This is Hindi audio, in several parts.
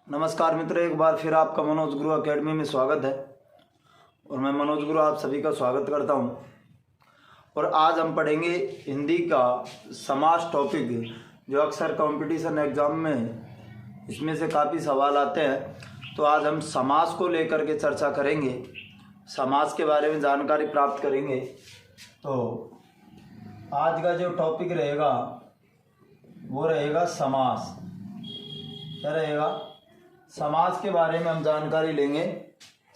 नमस्कार मित्रों, एक बार फिर आपका मनोज गुरु एकेडमी में स्वागत है। और मैं मनोज गुरु आप सभी का स्वागत करता हूं। और आज हम पढ़ेंगे हिंदी का समास टॉपिक, जो अक्सर कंपटीशन एग्जाम में इसमें से काफ़ी सवाल आते हैं। तो आज हम समास को लेकर के चर्चा करेंगे, समास के बारे में जानकारी प्राप्त करेंगे। तो आज का जो टॉपिक रहेगा वो रहेगा समास। क्या रहेगा? समास के बारे में हम जानकारी लेंगे।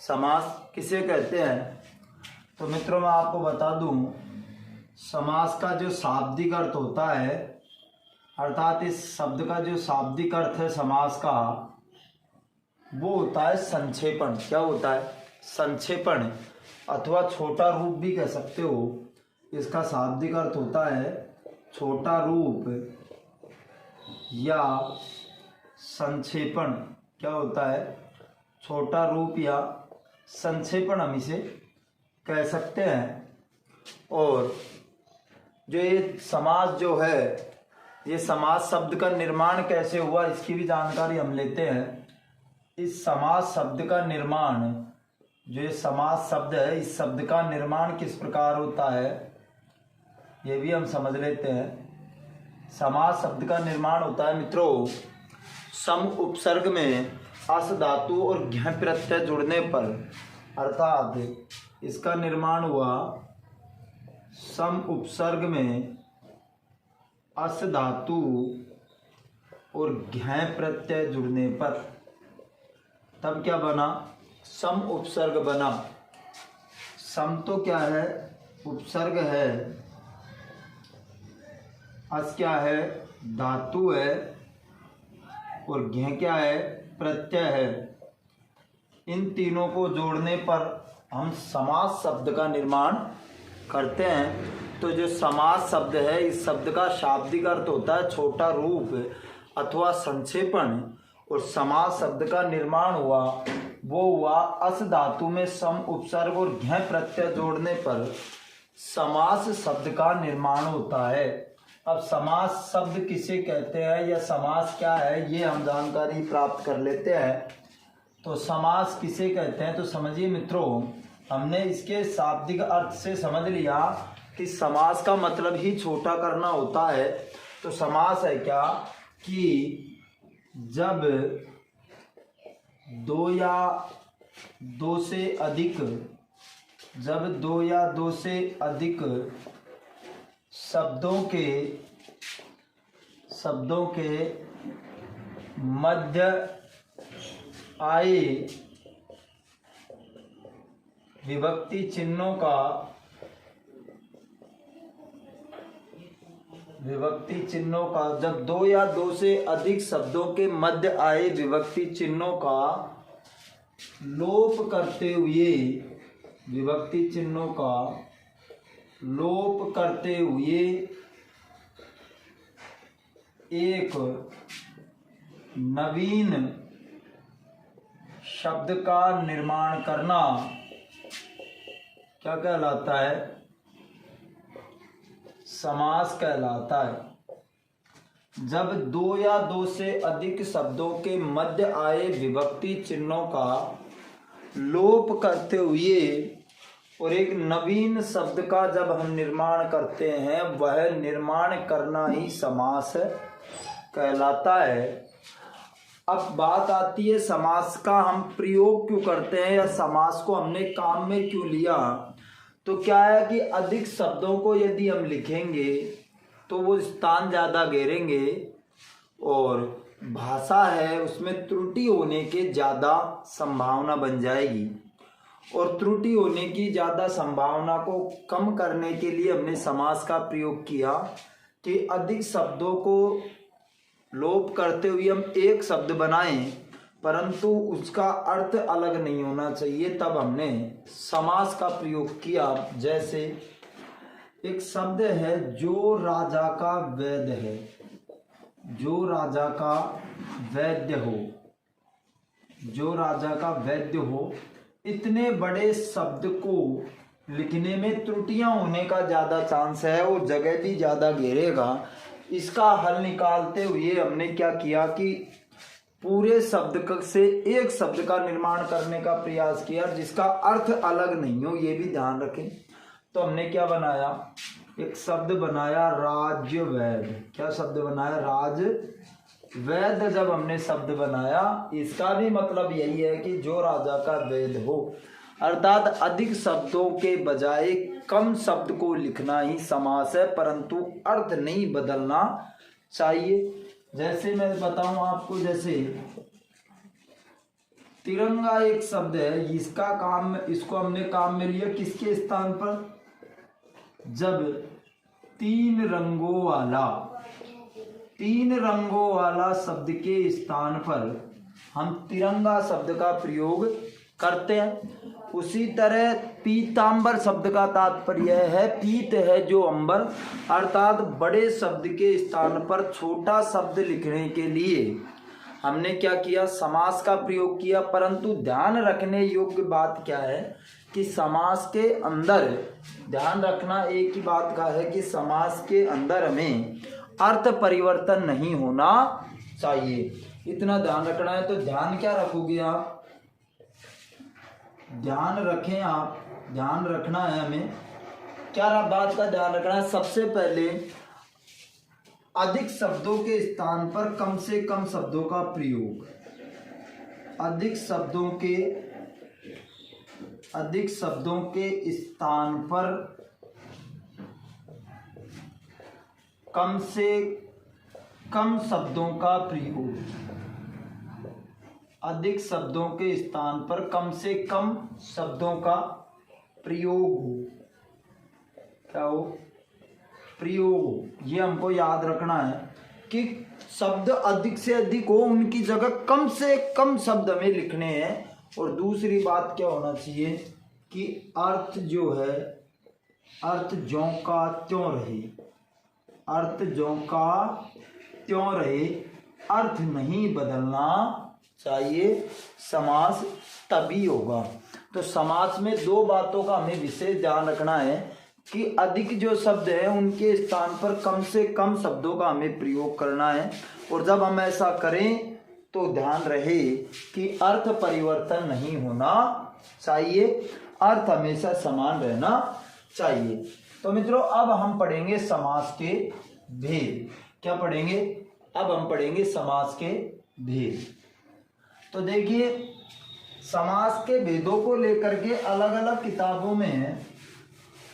समास किसे कहते हैं? तो मित्रों मैं आपको बता दूं, समास का जो शाब्दिक अर्थ होता है, अर्थात इस शब्द का जो शाब्दिक अर्थ है समास का, वो होता है संक्षेपण। क्या होता है? संक्षेपण, अथवा छोटा रूप भी कह सकते हो। इसका शाब्दिक अर्थ होता है छोटा रूप या संक्षेपण। क्या होता है? छोटा रूप या संक्षेपण हम इसे कह सकते हैं। और जो ये समास जो है, ये समास शब्द का निर्माण कैसे हुआ इसकी भी जानकारी हम लेते हैं। इस समास शब्द का निर्माण, जो ये समास शब्द है, इस शब्द का निर्माण किस प्रकार होता है ये भी हम समझ लेते हैं। समास शब्द का निर्माण होता है मित्रों, सम उपसर्ग में अस धातु और घ प्रत्यय जुड़ने पर, अर्थात इसका निर्माण हुआ सम उपसर्ग में अस धातु और घ प्रत्यय जुड़ने पर। तब क्या बना? सम उपसर्ग बना। सम तो क्या है? उपसर्ग है। अस क्या है? धातु है। और घ क्या है? प्रत्यय है। इन तीनों को जोड़ने पर हम समास शब्द का निर्माण करते हैं। तो जो समास शब्द है, इस शब्द का शाब्दिक अर्थ होता है छोटा रूप अथवा संक्षेपण। और समास शब्द का निर्माण हुआ वो हुआ अस धातु में सम उपसर्ग और घ प्रत्यय जोड़ने पर समास शब्द का निर्माण होता है। अब समास शब्द किसे कहते हैं या समास क्या है, ये हम जानकारी प्राप्त कर लेते हैं। तो समास किसे कहते हैं तो समझिए मित्रों, हमने इसके शाब्दिक अर्थ से समझ लिया कि समास का मतलब ही छोटा करना होता है। तो समास है क्या कि जब दो या दो से अधिक शब्दों के मध्य आए विभक्ति चिन्हों का जब दो या दो से अधिक शब्दों के मध्य आए विभक्ति चिन्हों का लोप करते हुए, विभक्ति चिन्हों का लोप करते हुए एक नवीन शब्द का निर्माण करना क्या कहलाता है? समास कहलाता है। जब दो या दो से अधिक शब्दों के मध्य आए विभक्ति चिन्हों का लोप करते हुए और एक नवीन शब्द का जब हम निर्माण करते हैं, वह निर्माण करना ही समास कहलाता है। अब बात आती है समास का हम प्रयोग क्यों करते हैं या समास को हमने काम में क्यों लिया। तो क्या है कि अधिक शब्दों को यदि हम लिखेंगे तो वो स्थान ज़्यादा घेरेंगे और भाषा है उसमें त्रुटि होने के ज़्यादा संभावना बन जाएगी। और त्रुटि होने की ज़्यादा संभावना को कम करने के लिए हमने समास का प्रयोग किया कि अधिक शब्दों को लोप करते हुए हम एक शब्द बनाएं, परंतु उसका अर्थ अलग नहीं होना चाहिए। तब हमने समास का प्रयोग किया। जैसे एक शब्द है जो राजा का वैद्य है, जो राजा का वैद्य हो, जो राजा का वैद्य हो। इतने बड़े शब्द को लिखने में त्रुटियां होने का ज़्यादा चांस है और जगह भी ज़्यादा घेरेगा। इसका हल निकालते हुए हमने क्या किया कि पूरे शब्द से एक शब्द का निर्माण करने का प्रयास किया जिसका अर्थ अलग नहीं हो, ये भी ध्यान रखें। तो हमने क्या बनाया, एक शब्द बनाया राजवैद। क्या शब्द बनाया, राजवैद। जब हमने शब्द बनाया, इसका भी मतलब यही है कि जो राजा का वैद हो, अर्थात अधिक शब्दों के बजाय कम शब्द को लिखना ही समास है, परंतु अर्थ नहीं बदलना चाहिए। जैसे मैं बताऊं आपको, जैसे तिरंगा एक शब्द है, इसका काम, इसको हमने काम में लिया किसके स्थान पर, जब तीन रंगों वाला शब्द के स्थान पर हम तिरंगा शब्द का प्रयोग करते हैं। उसी तरह पीतांबर शब्द का तात्पर्य है, पीत है जो अंबर, अर्थात बड़े शब्द के स्थान पर छोटा शब्द लिखने के लिए हमने क्या किया, समास का प्रयोग किया। परंतु ध्यान रखने योग्य बात क्या है कि समास के अंदर, ध्यान रखना एक ही बात का है कि समास के अंदर हमें अर्थ परिवर्तन नहीं होना चाहिए, इतना ध्यान रखना है। तो ध्यान क्या रखोगे आप, ध्यान रखें आप, ध्यान रखना है हमें, क्या बात का ध्यान रखना है। सबसे पहले अधिक शब्दों के स्थान पर कम से कम शब्दों का प्रयोग, अधिक शब्दों के स्थान पर कम से कम शब्दों का प्रयोग, अधिक शब्दों के स्थान पर कम से कम शब्दों का प्रयोग हो, क्या हो, प्रयोग हो। ये हमको याद रखना है कि शब्द अधिक से अधिक हो, उनकी जगह कम से कम शब्द हमें लिखने हैं। और दूसरी बात क्या होना चाहिए कि अर्थ जो है, अर्थ ज्यों का त्यों रहे, अर्थ ज्यों का त्यों रहे, अर्थ नहीं बदलना चाहिए, समास तभी होगा। तो समास में दो बातों का हमें विशेष ध्यान रखना है कि अधिक जो शब्द है उनके स्थान पर कम से कम शब्दों का हमें प्रयोग करना है। और जब हम ऐसा करें तो ध्यान रहे कि अर्थ परिवर्तन नहीं होना चाहिए, अर्थ हमेशा समान रहना चाहिए। तो मित्रों, अब हम पढ़ेंगे समास के भेद। क्या पढ़ेंगे, अब हम पढ़ेंगे समास के भेद। तो देखिए, समास के भेदों को लेकर के अलग अलग किताबों में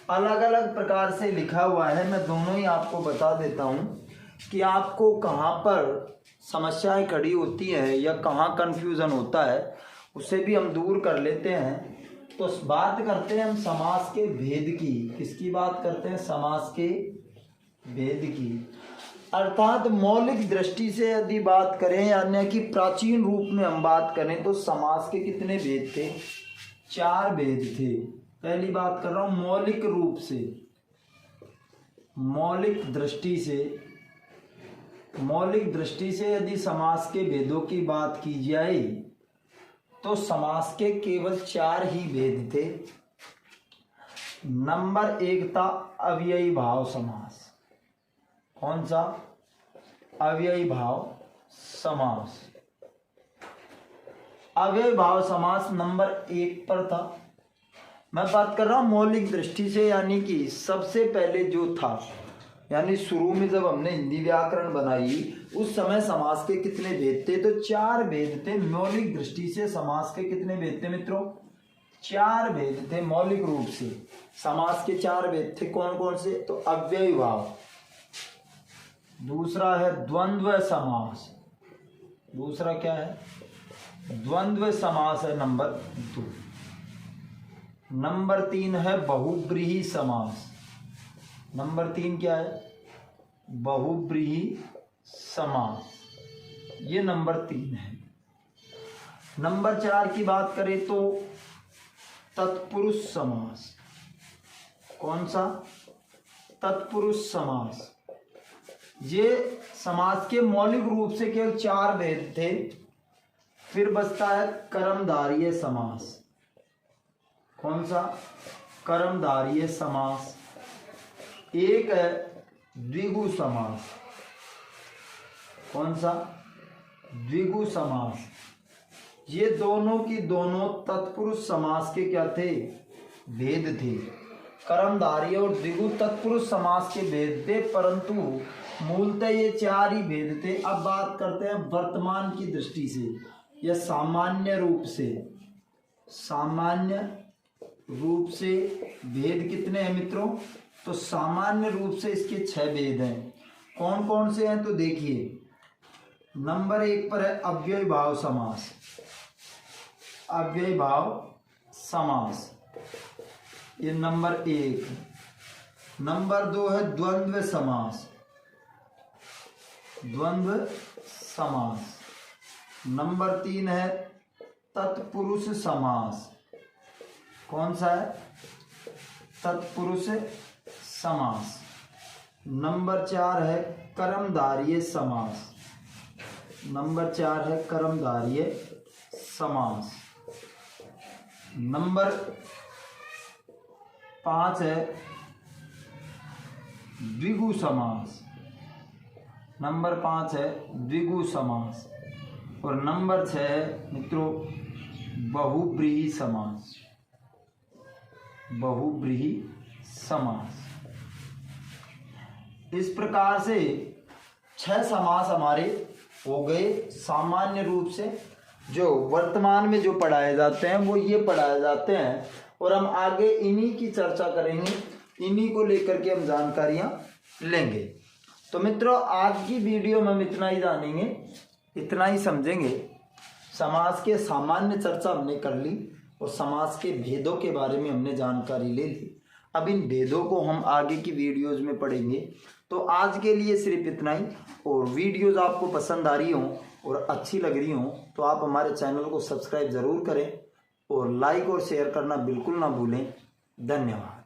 अलग अलग प्रकार से लिखा हुआ है। मैं दोनों ही आपको बता देता हूं कि आपको कहां पर समस्याएं खड़ी होती हैं या कहां कंफ्यूजन होता है, उसे भी हम दूर कर लेते हैं। तो बात करते हैं हम समास के भेद की। किसकी बात करते हैं, समास के भेद की। अर्थात मौलिक दृष्टि से यदि बात करें, यानी कि प्राचीन रूप में हम बात करें, तो समास के कितने भेद थे, 4 भेद थे। पहली बात कर रहा हूं मौलिक रूप से, मौलिक दृष्टि से यदि समास के भेदों की बात की जाए तो समास के केवल 4 ही भेद थे। नंबर 1 था अव्ययी भाव समास। कौन सा, अव्ययी भाव समास। अव्ययी भाव समास नंबर 1 पर था। मैं बात कर रहा हूं मौलिक दृष्टि से, यानी कि सबसे पहले जो था, यानी शुरू में जब हमने हिंदी व्याकरण बनाई उस समय समास के कितने भेद थे, तो 4 भेद थे। मौलिक दृष्टि से समास के कितने भेद थे मित्रों, 4 भेद थे। मौलिक रूप से समास के 4 भेद थे। कौन कौन से, तो अव्ययी भाव, दूसरा है द्वंद्व समास, दूसरा क्या है, द्वंद्व समास है नंबर 2। नंबर 3 है बहुब्रीहि समास। नंबर 3 क्या है, बहुब्रीहि समास, ये नंबर 3 है। नंबर 4 की बात करें तो तत्पुरुष समास। कौन सा, तत्पुरुष समास। ये समास के मौलिक रूप से केवल 4 भेद थे। फिर बचता है कर्मधारय समास। कौन सा, कर्मधारय समास। एक है द्विगु समास। कौन सा, द्विगु समास। ये दोनों की दोनों तत्पुरुष समास के क्या थे? भेद थे। कर्मधारय और द्विगु तत्पुरुष समास के भेद थे, परंतु मूलतः ये चार ही भेद थे। अब बात करते हैं वर्तमान की दृष्टि से या सामान्य रूप से भेद कितने हैं मित्रों? तो सामान्य रूप से इसके 6 भेद हैं। कौन कौन से हैं? तो देखिए, नंबर 1 पर है अव्ययीभाव समास। अव्ययीभाव समास, ये नंबर 1। नंबर 2 है द्वंद्व समास। द्वंद्व समास। नंबर 3 है तत्पुरुष समास। कौन सा है? तत्पुरुष समास। नंबर 4 है कर्मधारय समास। नंबर 4 है कर्मधारय समास। नंबर 5 है द्विगु समास। नंबर 5 है द्विगु समास। और नंबर 6 है मित्रों बहुव्रीहि समास। बहुव्रीहि समास। इस प्रकार से 6 समास हमारे हो गए। सामान्य रूप से जो वर्तमान में जो पढ़ाए जाते हैं वो ये पढ़ाए जाते हैं, और हम आगे इन्हीं की चर्चा करेंगे, इन्हीं को लेकर के हम जानकारियां लेंगे। तो मित्रों, आज की वीडियो में हम इतना ही जानेंगे, इतना ही समझेंगे। समास के सामान्य चर्चा हमने कर ली और समास के भेदों के बारे में हमने जानकारी ले ली। अब इन भेदों को हम आगे की वीडियोज में पढ़ेंगे। तो आज के लिए सिर्फ इतना ही। और वीडियोज आपको पसंद आ रही हो और अच्छी लग रही हो तो आप हमारे चैनल को सब्सक्राइब ज़रूर करें और लाइक और शेयर करना बिल्कुल ना भूलें। धन्यवाद।